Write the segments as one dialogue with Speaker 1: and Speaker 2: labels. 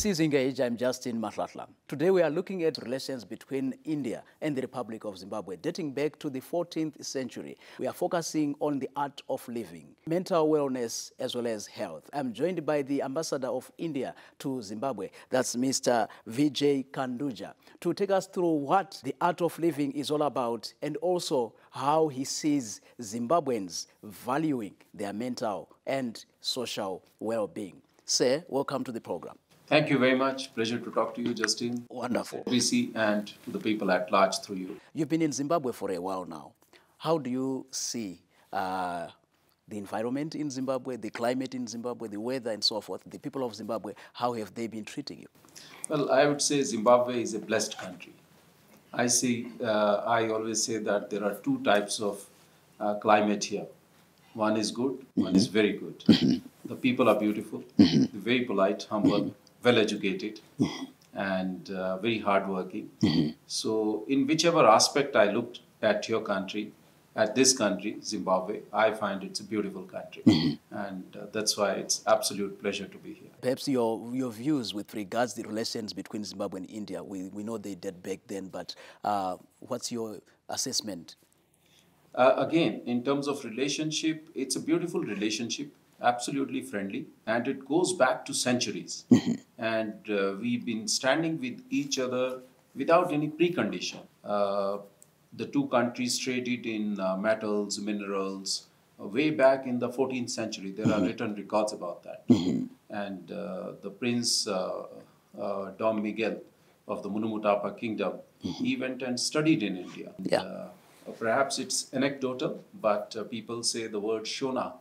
Speaker 1: This is Engage. I'm Justin Matlatla. Today we are looking at relations between India and the Republic of Zimbabwe dating back to the 14th century. We are focusing on the art of living, mental wellness as well as health. I'm joined by the ambassador of India to Zimbabwe, that's Mr. Vijay Kanduja, to take us through what the art of living is all about and also how he sees Zimbabweans valuing their mental and social well-being. Sir, welcome to the program.
Speaker 2: Thank you very much. Pleasure to talk to you, Justin.
Speaker 1: Wonderful.
Speaker 2: BC and to the people at large through you.
Speaker 1: You've been in Zimbabwe for a while now. How do you see the environment in Zimbabwe, the climate in Zimbabwe, the weather and so forth? The people of Zimbabwe, how have they been treating you?
Speaker 2: Well, I would say Zimbabwe is a blessed country. I always say that there are two types of climate here. One is good, one is very good. The people are beautiful, very polite, humble, well-educated, and very hardworking. So in whichever aspect I looked at your country, at this country, Zimbabwe, I find it's a beautiful country. And that's why it's absolute pleasure to be here.
Speaker 1: Perhaps your views with regards to the relations between Zimbabwe and India, we know they did back then, but what's your assessment?
Speaker 2: Again, in terms of relationship, it's a beautiful relationship, absolutely friendly, and it goes back to centuries. And we've been standing with each other without any precondition. The two countries traded in metals, minerals, way back in the 14th century. There are written records about that. And the Prince Dom Miguel of the Munumutapa Kingdom, he went and studied in India. Perhaps it's anecdotal, but people say the word Shona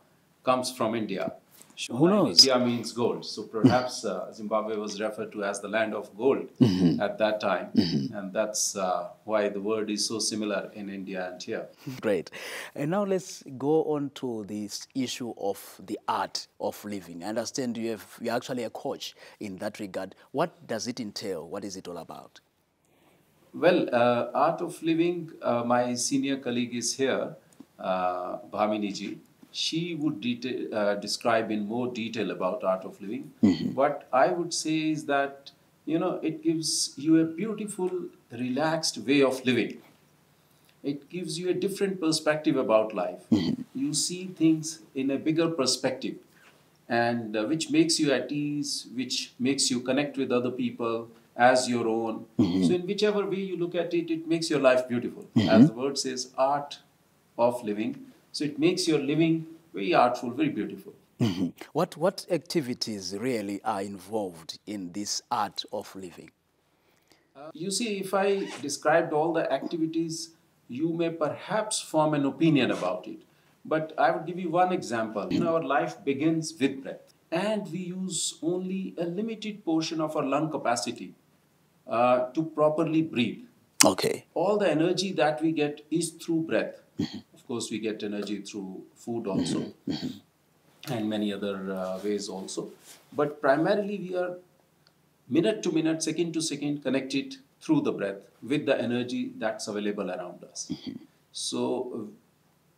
Speaker 2: comes from India. Shona
Speaker 1: Who knows?
Speaker 2: In India means gold. So perhaps Zimbabwe was referred to as the land of gold at that time. And that's why the word is so similar in India and here.
Speaker 1: Great. And now let's go on to this issue of the art of living. I understand you're actually a coach in that regard. What does it entail? What is it all about?
Speaker 2: Well, art of living, my senior colleague is here, Bhaminiji. She would describe in more detail about art of living. What I would say is that, it gives you a beautiful, relaxed way of living. It gives you a different perspective about life. You see things in a bigger perspective, and which makes you at ease, which makes you connect with other people as your own. So in whichever way you look at it, it makes your life beautiful. As the word says, art of living. So it makes your living very artful, very beautiful.
Speaker 1: What activities really are involved in this art of living?
Speaker 2: You see, if I described all the activities, you may perhaps form an opinion about it. But I would give you one example. Our life begins with breath. And we use only a limited portion of our lung capacity to properly breathe.
Speaker 1: Okay.
Speaker 2: All the energy that we get is through breath. Of course, we get energy through food also, and many other ways also. But primarily, we are minute to minute, second to second connected through the breath with the energy that's available around us. So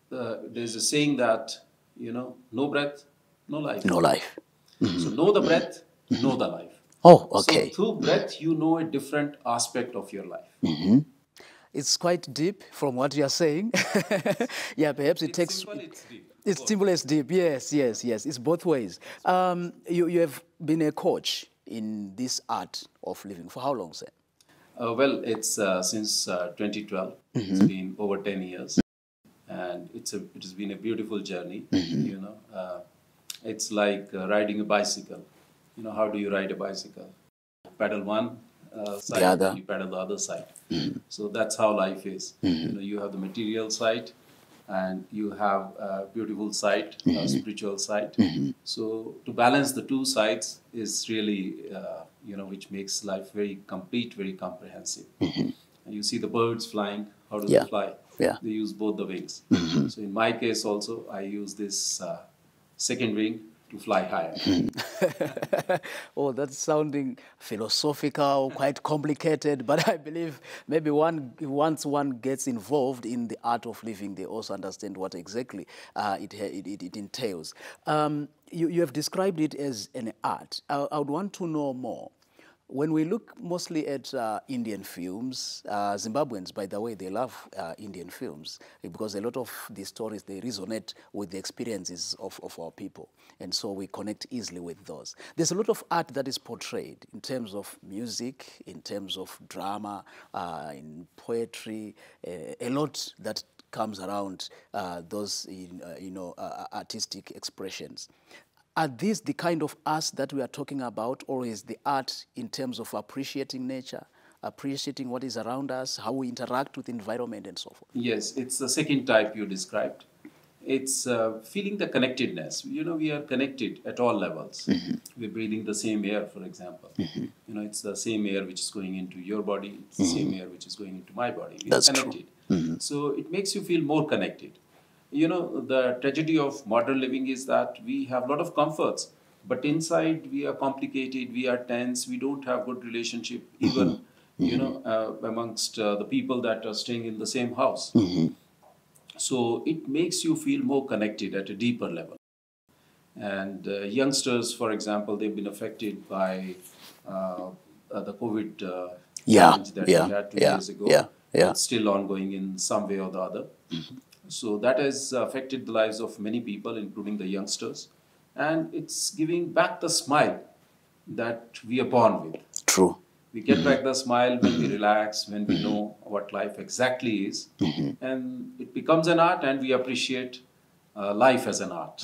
Speaker 2: there's a saying that, no breath, no life.
Speaker 1: No life.
Speaker 2: So know the breath, know the life.
Speaker 1: Oh, okay.
Speaker 2: So through breath, you know a different aspect of your life.
Speaker 1: It's quite deep from what you're saying. Yeah, perhaps it takes...
Speaker 2: Simple, it's deep.
Speaker 1: It's simple, it's deep. Yes. It's both ways. You have been a coach in this art of living. For how long, sir?
Speaker 2: Well, it's since 2012. It's been over 10 years. And it has been a beautiful journey, It's like riding a bicycle. How do you ride a bicycle? Pedal one side, and you pedal the other side. So that's how life is. You have the material side, and you have a beautiful side, a spiritual side. So to balance the two sides is really, which makes life very complete, very comprehensive. And you see the birds flying. How do they fly?
Speaker 1: Yeah.
Speaker 2: They use both the wings. So in my case also, I use this second wing to fly higher.
Speaker 1: Oh, that's sounding philosophical, quite complicated, but I believe maybe once one gets involved in the art of living, they also understand what exactly it entails. You have described it as an art. I would want to know more. When we look mostly at Indian films, Zimbabweans, by the way, they love Indian films because a lot of the stories, they resonate with the experiences of our people. And so we connect easily with those. There's a lot of art that is portrayed in terms of music, in terms of drama, in poetry, a lot that comes around those artistic expressions. Are these the kind of art that we are talking about, or is the art in terms of appreciating nature, appreciating what is around us, how we interact with the environment and so forth?
Speaker 2: Yes, it's the second type you described. It's feeling the connectedness. We are connected at all levels. We're breathing the same air, for example. It's the same air which is going into your body. It's the same air which is going into my body. We're connected. So it makes you feel more connected. The tragedy of modern living is that we have a lot of comforts, but inside we are complicated, we are tense, we don't have good relationship, even, amongst the people that are staying in the same house. So it makes you feel more connected at a deeper level. And youngsters, for example, they've been affected by the COVID challenge that we had 2 years ago. It's still ongoing in some way or the other. So that has affected the lives of many people, including the youngsters. And it's giving back the smile that we are born with.
Speaker 1: True.
Speaker 2: We get back the smile when we relax, when we know what life exactly is. And it becomes an art, and we appreciate life as an art.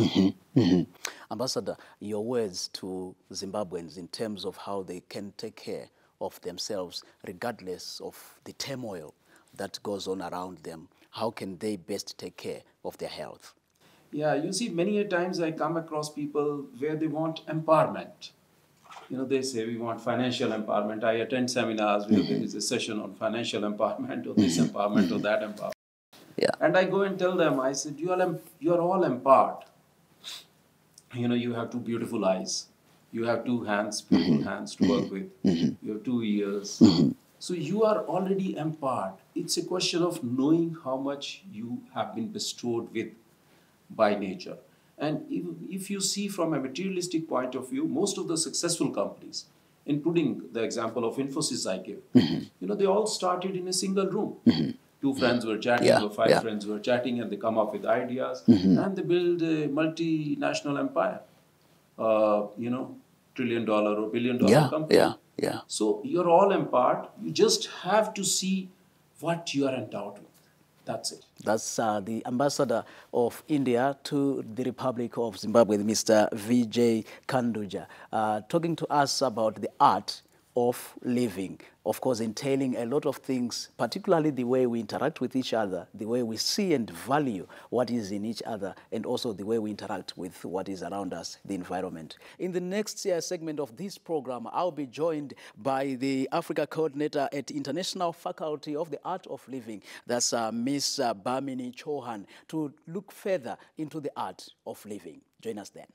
Speaker 1: Ambassador, your words to Zimbabweans in terms of how they can take care of themselves regardless of the turmoil that goes on around them. How can they best take care of their health?
Speaker 2: Yeah, you see, many a times I come across people where they want empowerment. They say we want financial empowerment. I attend seminars where there is a session on financial empowerment or this empowerment or that empowerment.
Speaker 1: Yeah.
Speaker 2: And I go and tell them, I said, you are all empowered. You have two beautiful eyes. You have two hands, beautiful hands to work with. You have 2 ears. So you are already empowered. It's a question of knowing how much you have been bestowed with by nature. And if you see from a materialistic point of view, most of the successful companies, including the example of Infosys I give, they all started in a single room. 2 friends were chatting or 5 friends were chatting, and they come up with ideas and they build a multinational empire, $1 trillion or $1 billion company. So you're all empowered. You just have to see what you are endowed with. That's it.
Speaker 1: That's the ambassador of India to the Republic of Zimbabwe, Mr. Vijay Kanduja, talking to us about the art of living, of course, entailing a lot of things, particularly the way we interact with each other, the way we see and value what is in each other, and also the way we interact with what is around us, the environment. In the next segment of this program, I'll be joined by the Africa coordinator at the International Faculty of the Art of Living, that's Ms. Bhamini Chauhan, to look further into the art of living. Join us then.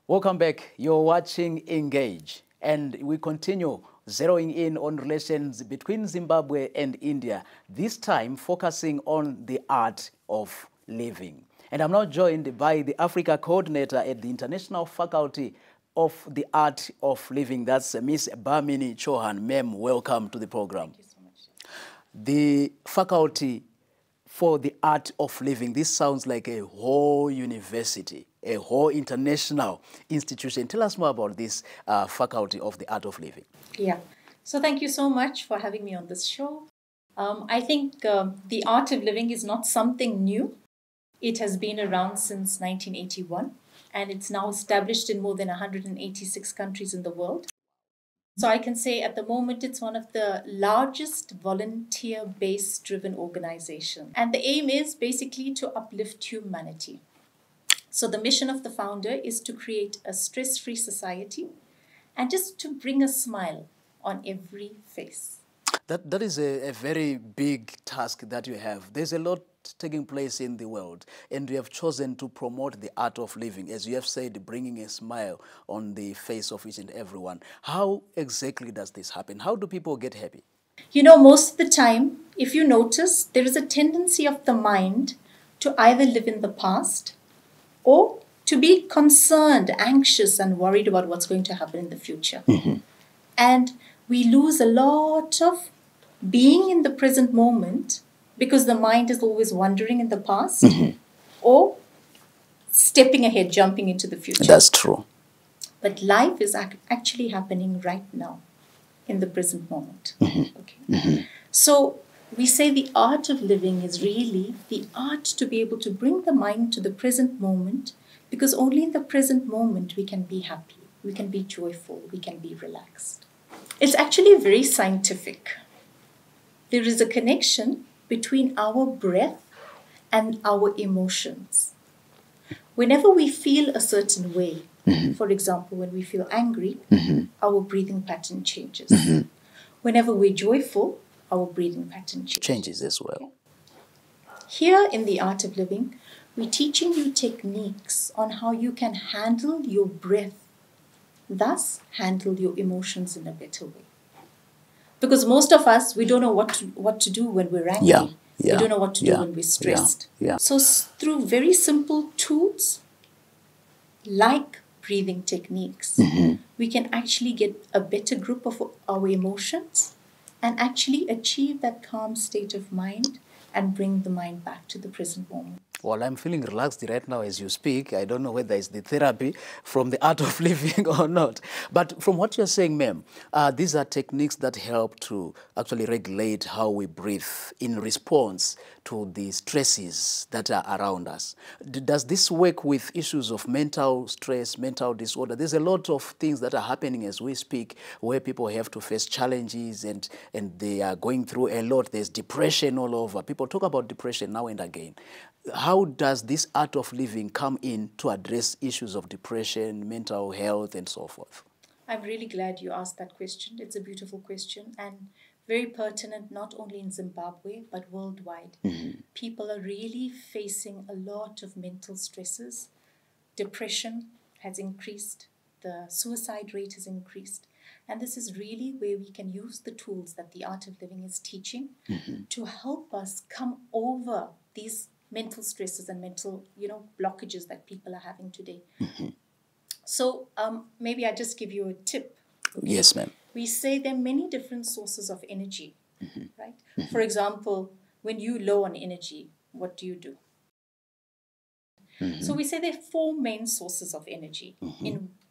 Speaker 1: Welcome back. You're watching Engage, and we continue zeroing in on relations between Zimbabwe and India, this time focusing on the art of living. And I'm now joined by the Africa coordinator at the International Faculty of the Art of Living. That's Ms. Bhamini Chauhan. Ma'am, welcome to the program.
Speaker 3: Thank you so much.
Speaker 1: The Faculty for the Art of Living, this sounds like a whole university, a whole international institution. Tell us more about this Faculty of the Art of Living.
Speaker 3: Yeah, so thank you so much for having me on this show. I think the art of living is not something new. It has been around since 1981, and it's now established in more than 186 countries in the world. So I can say at the moment it's one of the largest volunteer-based driven organizations. And the aim is basically to uplift humanity. So the mission of the founder is to create a stress-free society and just to bring a smile on every face.
Speaker 1: That is a very big task that you have. There's a lot taking place in the world, and you have chosen to promote the art of living, as you have said, bringing a smile on the face of each and everyone. How exactly does this happen? How do people get happy?
Speaker 3: You know, most of the time, if you notice, there is a tendency of the mind to either live in the past or to be concerned, anxious, and worried about what's going to happen in the future. And we lose a lot of being in the present moment because the mind is always wandering in the past or stepping ahead, jumping into the future.
Speaker 1: That's true.
Speaker 3: But life is actually happening right now in the present moment. Okay. So we say the art of living is really the art to be able to bring the mind to the present moment, because only in the present moment we can be happy, we can be joyful, we can be relaxed. It's actually very scientific. There is a connection between our breath and our emotions. Whenever we feel a certain way, for example, when we feel angry, our breathing pattern changes. Whenever we're joyful, our breathing pattern
Speaker 1: Changes as well.
Speaker 3: Here in the Art of Living, we're teaching you techniques on how you can handle your breath, thus handle your emotions in a better way. Because most of us, we don't know what to do when we're angry.
Speaker 1: Yeah.
Speaker 3: We don't know what to do when we're stressed. So through very simple tools, like breathing techniques, we can actually get a better grip of our emotions and actually achieve that calm state of mind and bring the mind back to the present moment.
Speaker 1: Well, I'm feeling relaxed right now as you speak. I don't know whether it's the therapy from the art of living or not. But from what you're saying, ma'am, these are techniques that help to actually regulate how we breathe in response to the stresses that are around us. Does this work with issues of mental stress, mental disorder? There's a lot of things that are happening as we speak where people have to face challenges and they are going through a lot. There's depression all over. People talk about depression now and again. How does this art of living come in to address issues of depression, mental health, and so forth?
Speaker 3: I'm really glad you asked that question. It's a beautiful question and very pertinent, not only in Zimbabwe, but worldwide. People are really facing a lot of mental stresses. Depression has increased. The suicide rate has increased. And this is really where we can use the tools that the Art of Living is teaching to help us come over these mental stresses and mental, blockages that people are having today. So maybe I just give you a tip. Okay?
Speaker 1: Yes, ma'am.
Speaker 3: We say there are many different sources of energy, right? For example, when you're low on energy, what do you do? So we say there are four main sources of energy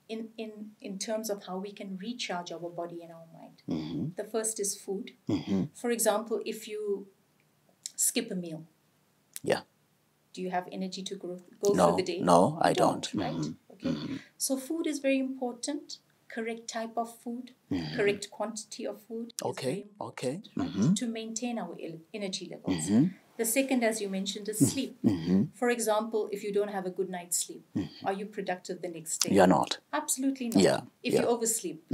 Speaker 3: in terms of how we can recharge our body and our mind. The first is food. For example, if you skip a meal, do you have energy to go through the day?
Speaker 1: No, I don't.
Speaker 3: Right? Okay. So food is very important. Correct type of food, correct quantity of food.
Speaker 1: Okay.
Speaker 3: Right? To maintain our energy levels. The second, as you mentioned, is sleep. For example, if you don't have a good night's sleep, are you productive the next day?
Speaker 1: You're not.
Speaker 3: Absolutely not. If you oversleep,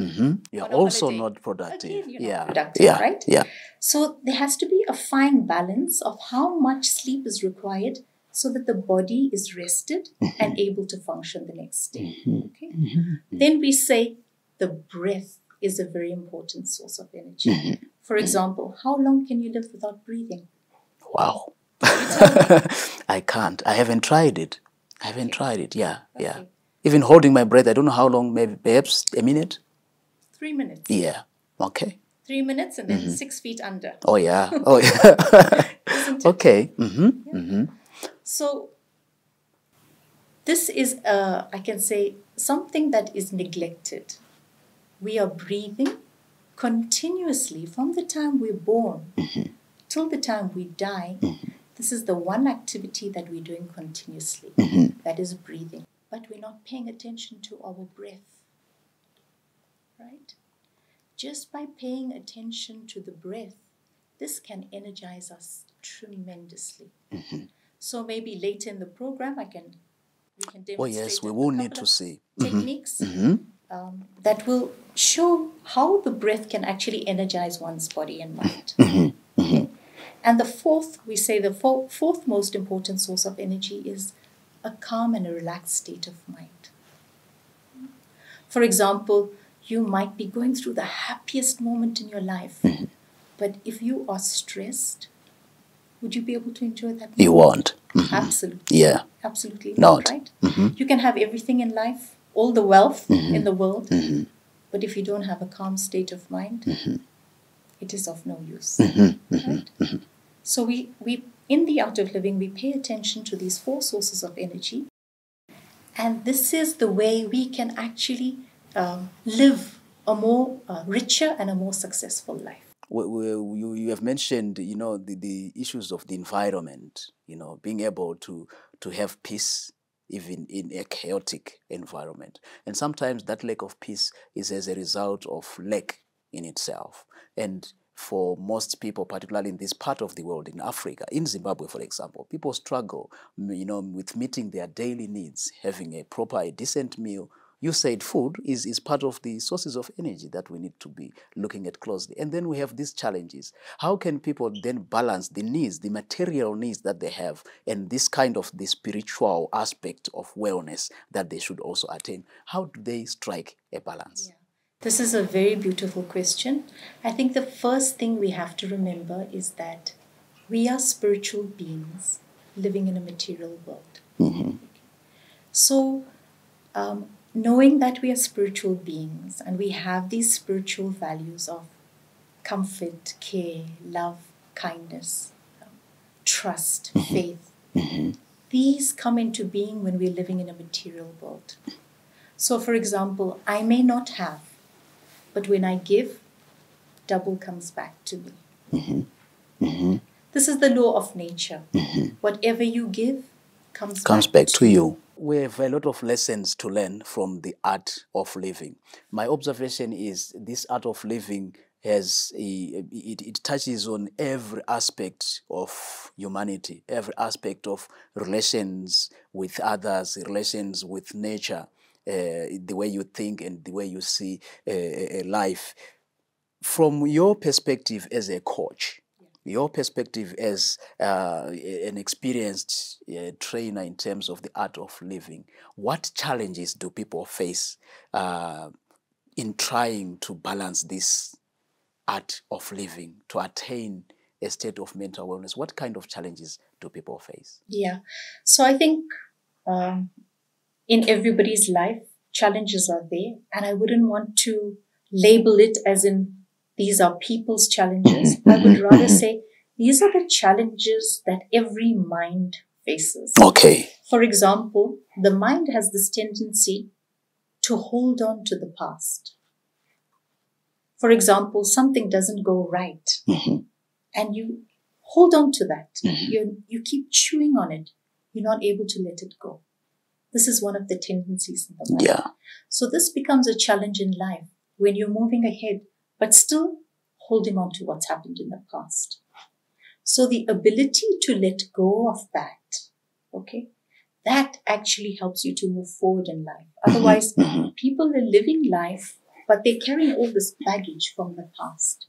Speaker 1: you're also not productive.
Speaker 3: Again, you're not productive, right? So there has to be a fine balance of how much sleep is required so that the body is rested and able to function the next day. Okay? Then we say the breath is a very important source of energy. For example, how long can you live without breathing?
Speaker 1: Wow. I can't. I haven't tried it. Yeah. Even holding my breath, I don't know how long, maybe perhaps a minute?
Speaker 3: 3 minutes.
Speaker 1: Yeah. Okay.
Speaker 3: 3 minutes and then 6 feet under.
Speaker 1: Oh, yeah. Okay.
Speaker 3: So this is, I can say, something that is neglected. We are breathing continuously from the time we're born till the time we die. This is the one activity that we're doing continuously. That is breathing. But we're not paying attention to our breath. Right? Just by paying attention to the breath, this can energize us tremendously. So maybe later in the program, we can demonstrate.
Speaker 1: Oh yes, we will need to see
Speaker 3: techniques that will show how the breath can actually energize one's body and mind. And the fourth, we say the fourth most important source of energy is a calm and a relaxed state of mind. For example, you might be going through the happiest moment in your life, but if you are stressed, would you be able to enjoy that moment?
Speaker 1: You won't.
Speaker 3: Absolutely.
Speaker 1: Yeah.
Speaker 3: Absolutely
Speaker 1: Not.
Speaker 3: right? You can have everything in life, all the wealth in the world, but if you don't have a calm state of mind, it is of no use. Right? So we in the Art of Living, we pay attention to these four sources of energy, and this is the way we can actually live a more richer and a more successful life.
Speaker 1: You have mentioned, the issues of the environment, being able to have peace even in a chaotic environment. And sometimes that lack of peace is as a result of lack in itself. And for most people, particularly in this part of the world, in Africa, in Zimbabwe, for example, people struggle, with meeting their daily needs, having a decent meal. You said food is part of the sources of energy that we need to be looking at closely. And then we have these challenges. How can people then balance the needs, the material needs that they have, and this kind of the spiritual aspect of wellness that they should also attain? How do they strike a balance?
Speaker 3: Yeah. This is a very beautiful question. I think the first thing we have to remember is that we are spiritual beings living in a material world. So, knowing that we are spiritual beings and we have these spiritual values of comfort, care, love, kindness, trust, faith, these come into being when we're living in a material world. So, for example, I may not have, but when I give, double comes back to me. This is the law of nature. Whatever you give comes back
Speaker 1: to you. We have a lot of lessons to learn from the art of living. My observation is this art of living has it touches on every aspect of humanity, every aspect of relations with others, relations with nature, the way you think and the way you see life. From your perspective as a coach, your perspective as an experienced trainer in terms of the art of living, what challenges do people face in trying to balance this art of living to attain a state of mental wellness? What kind of challenges do people face?
Speaker 3: Yeah, so I think in everybody's life, challenges are there, and I wouldn't want to label it as in these are people's challenges. I would rather say these are the challenges that every mind faces.
Speaker 1: Okay.
Speaker 3: For example, the mind has this tendency to hold on to the past. For example, something doesn't go right, and you hold on to that. You keep chewing on it. You're not able to let it go. This is one of the tendencies in the mind.
Speaker 1: Yeah.
Speaker 3: So this becomes a challenge in life when you're moving ahead, but still holding on to what's happened in the past. So the ability to let go of that, okay, that actually helps you to move forward in life. Otherwise, people are living life, but they're carrying all this baggage from the past.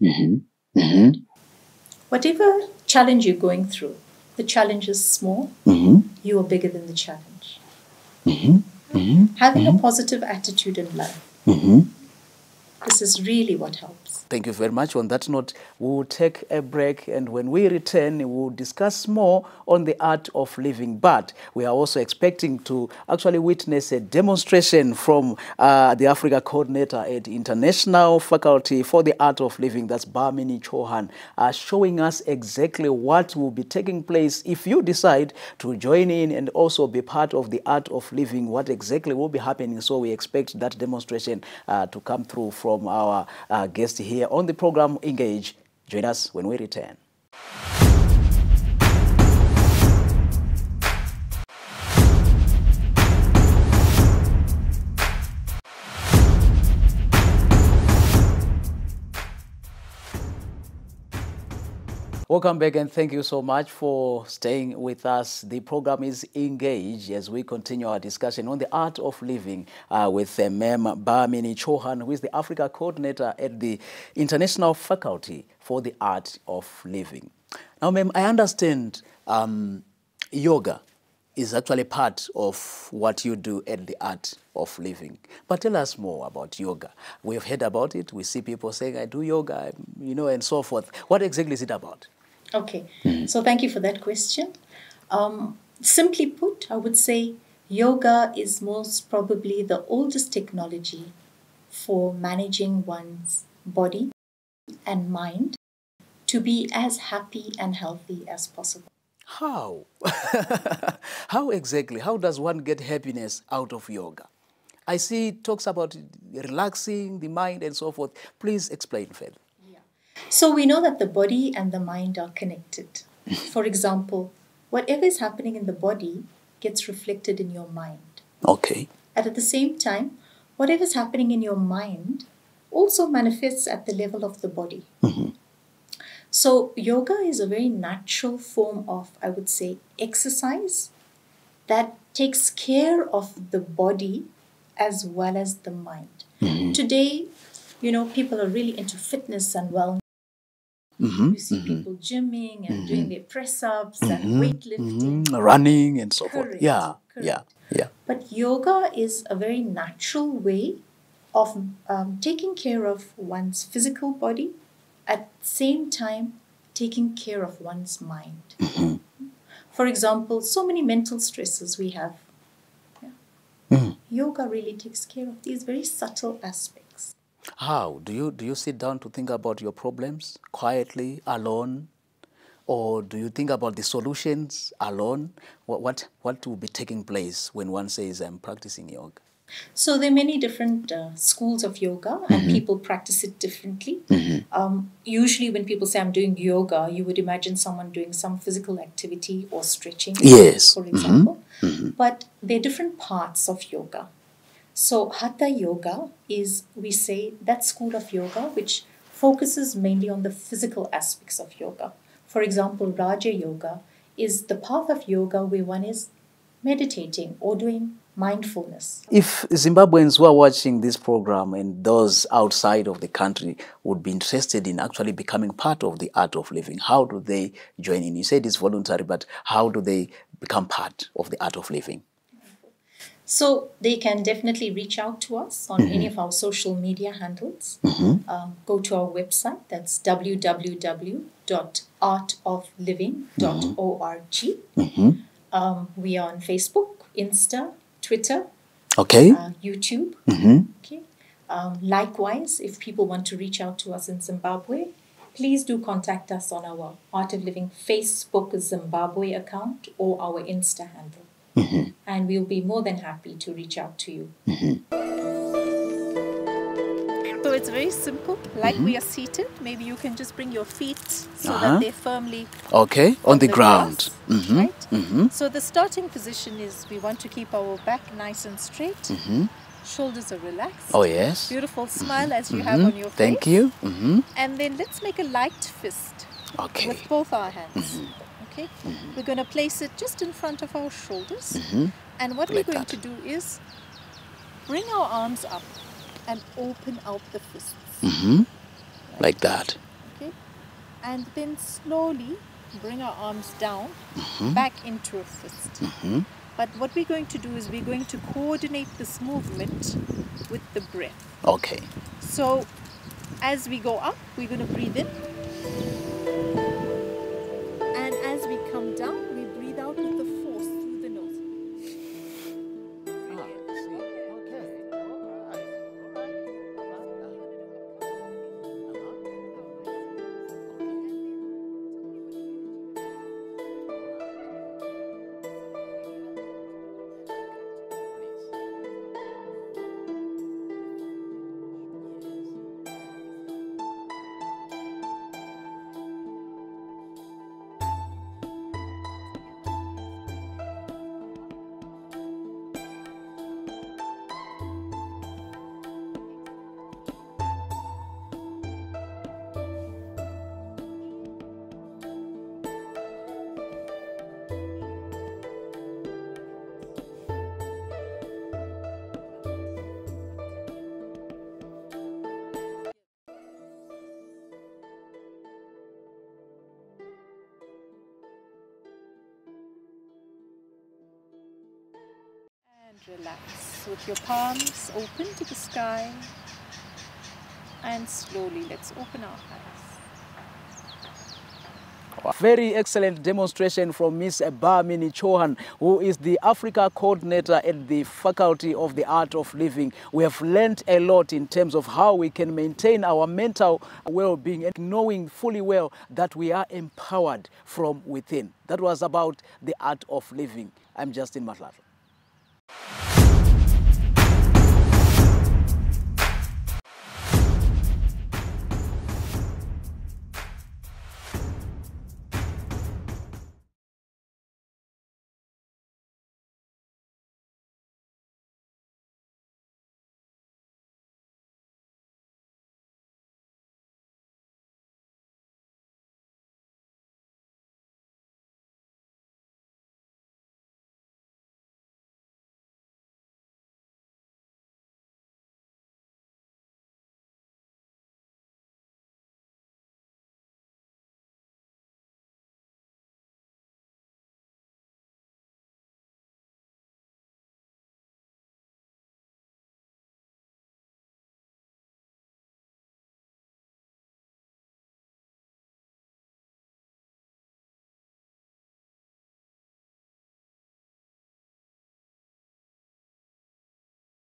Speaker 3: Whatever challenge you're going through, the challenge is small, you are bigger than the challenge. Having a positive attitude in life, this is really what helps.
Speaker 1: Thank you very much. On that note, we will take a break, and when we return, we will discuss more on the art of living. But we are also expecting to actually witness a demonstration from the Africa coordinator at International Faculty for the Art of Living, that's Bhamini Chauhan, showing us exactly what will be taking place if you decide to join in and also be part of the art of living, what exactly will be happening. So we expect that demonstration to come through from our guest here on the program Engage. Join us when we return. Welcome back and thank you so much for staying with us. The program is Engage as we continue our discussion on the art of living with Ma'am Bhamini Chauhan, who is the Africa Coordinator at the International Faculty for the Art of Living. Now, ma'am, I understand yoga is actually part of what you do at the Art of Living. But tell us more about yoga. We've heard about it. We see people saying, I do yoga, and so forth. What exactly is it about?
Speaker 3: Okay, so thank you for that question. Simply put, I would say yoga is most probably the oldest technology for managing one's body and mind to be as happy and healthy as possible.
Speaker 1: How? How exactly? How does one get happiness out of yoga? I see it talks about relaxing the mind and so forth. Please explain further.
Speaker 3: So we know that the body and the mind are connected. For example, whatever is happening in the body gets reflected in your mind.
Speaker 1: Okay.
Speaker 3: And at the same time, whatever is happening in your mind also manifests at the level of the body. So yoga is a very natural form of, I would say, exercise that takes care of the body as well as the mind. Today, people are really into fitness and wellness. You see people gymming and doing their press-ups and weightlifting.
Speaker 1: Running and so forth.
Speaker 3: Correct,
Speaker 1: Yeah,
Speaker 3: correct.
Speaker 1: yeah.
Speaker 3: But yoga is a very natural way of taking care of one's physical body, at the same time taking care of one's mind. For example, so many mental stresses we have. Yoga really takes care of these very subtle aspects.
Speaker 1: How? Do you sit down to think about your problems quietly, alone? Or do you think about the solutions alone? What will be taking place when one says, I'm practicing yoga?
Speaker 3: So there are many different schools of yoga and people practice it differently. Usually when people say I'm doing yoga, you would imagine someone doing some physical activity or stretching,
Speaker 1: Yes.
Speaker 3: for example. But there are different parts of yoga. So Hatha Yoga is, we say, that school of yoga which focuses mainly on the physical aspects of yoga. For example, Raja Yoga is the path of yoga where one is meditating or doing mindfulness.
Speaker 1: If Zimbabweans who are watching this program and those outside of the country would be interested in actually becoming part of the Art of Living, how do they join in? You said it's voluntary, but how do they become part of the Art of Living?
Speaker 3: So they can definitely reach out to us on any of our social media handles. Go to our website, that's www.artofliving.org. We are on Facebook, Insta, Twitter,
Speaker 1: Okay.
Speaker 3: YouTube. Okay. Likewise, if people want to reach out to us in Zimbabwe, please do contact us on our Art of Living Facebook Zimbabwe account or our Insta handle. And we'll be more than happy to reach out to you.
Speaker 4: So it's very simple. Like we are seated, maybe you can just bring your feet so that they're firmly
Speaker 1: Okay, on the ground.
Speaker 4: grass, right? So the starting position is we want to keep our back nice and straight. Shoulders are relaxed.
Speaker 1: Oh, yes.
Speaker 4: Beautiful smile as you have on your face.
Speaker 1: Thank you.
Speaker 4: And then let's make a light fist
Speaker 1: Okay.
Speaker 4: with both our hands. Okay? We're going to place it just in front of our shoulders. And what
Speaker 1: Like
Speaker 4: we're going
Speaker 1: that.
Speaker 4: to do is bring our arms up and open out the fists.
Speaker 1: Like that.
Speaker 4: Okay? And then slowly bring our arms down, back into a fist. But what we're going to do is we're going to coordinate this movement with the breath.
Speaker 1: Okay.
Speaker 4: So as we go up, we're going to breathe in. And as we come down, we breathe out with the force through the nose. Relax with your palms open to the sky. And slowly, let's open our eyes.
Speaker 1: Very excellent demonstration from Ms. Bhamini Chauhan, who is the Africa Coordinator at the Faculty of the Art of Living. We have learned a lot in terms of how we can maintain our mental well-being and knowing fully well that we are empowered from within. That was about the art of living. I'm Justin Matlatla.